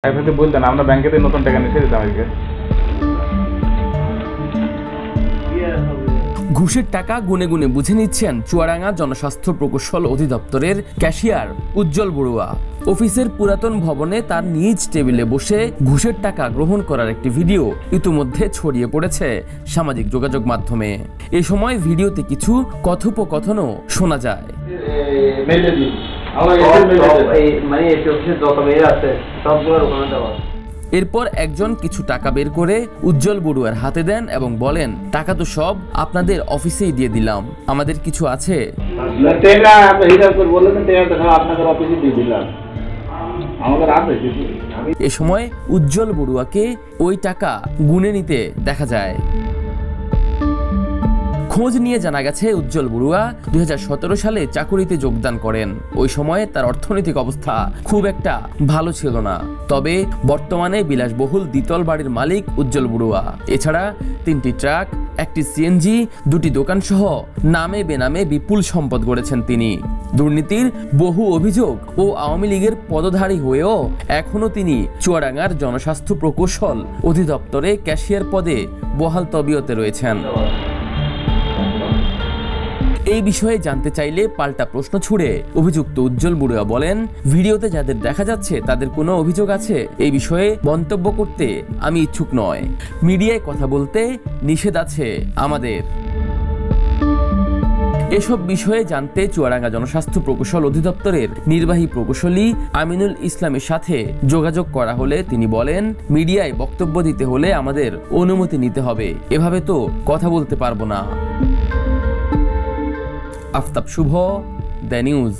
যদি বলতেন আমরা ব্যাংকেতে নতুন টাকা নিয়ে দিতাম আজকে। ঘুষের টাকা গুনে গুনে বুঝে নিচ্ছেন চুয়াডাঙ্গা জনস্বাস্থ্য প্রকৌশল অধিদপ্তরের ক্যাশিয়ার উজ্জ্বল বড়ুয়া। অফিসের পুরাতন ভবনে তার নিজ টেবিলে বসে ঘুষের টাকা গ্রহণ করার একটি ভিডিও ইতিমধ্যে ছড়িয়ে পড়েছে সামাজিক যোগাযোগ মাধ্যমে। এ সময় ভিডিওতে কিছু কথোপকথনও শোনা যায়। এরপর একজন কিছু টাকা বের করে উজ্জ্বল বড়ুয়ার হাতে দেন এবং বলেন, টাকা তো সব আপনাদের অফিসেই দিয়ে দিলাম, আমাদের কিছু আছে? এ সময় উজ্জ্বল বড়ুয়াকে ওই টাকা গুনে নিতে দেখা যায়। খোঁজ নিয়ে জানা গেছে উজ্জ্বল বড়ুয়া 2017 সালে চাকুরিতে যোগদান করেন। ওই সময়ে তার অর্থনৈতিক অবস্থা খুব একটা ভালো ছিল না। তবে বর্তমানে বিলাসবহুল দ্বিতল বাড়ির মালিক উজ্জ্বল বড়ুয়া। এছাড়া 3টি ট্রাক, একটি সিএনজি, 2টি দোকান সহ নামে বেনামে বিপুল সম্পদ গড়েছেন তিনি। দুর্নীতির বহু অভিযোগ ও আওয়ামী লীগের পদধারী হয়েও এখনো তিনি চুয়াডাঙ্গার জনস্বাস্থ্য প্রকৌশল অধিদপ্তরে ক্যাশিয়ার পদে বহাল তবিয়তে রয়েছেন। এই বিষয়ে জানতে চাইলে পাল্টা প্রশ্ন ছুড়ে অভিযুক্ত উজ্জ্বল বড়ুয়া বলেন, ভিডিওতে যাদের দেখা যাচ্ছে তাদের কোনো অভিযোগ আছে এই বিষয়ে মন্তব্য করতে আমি ইচ্ছুক নয়। মিডিয়ায় কথা বলতে নিষেধ আছে আমাদের। এসব বিষয়ে জানতে চুয়াডাঙ্গা জনস্বাস্থ্য প্রকৌশল অধিদপ্তরের নির্বাহী প্রকৌশলী আমিনুল ইসলামের সাথে যোগাযোগ করা হলে তিনি বলেন, মিডিয়ায় বক্তব্য দিতে হলে আমাদের অনুমতি নিতে হবে, এভাবে তো কথা বলতে পারবো না। আফতাব শুভ, দ্য নিউজ।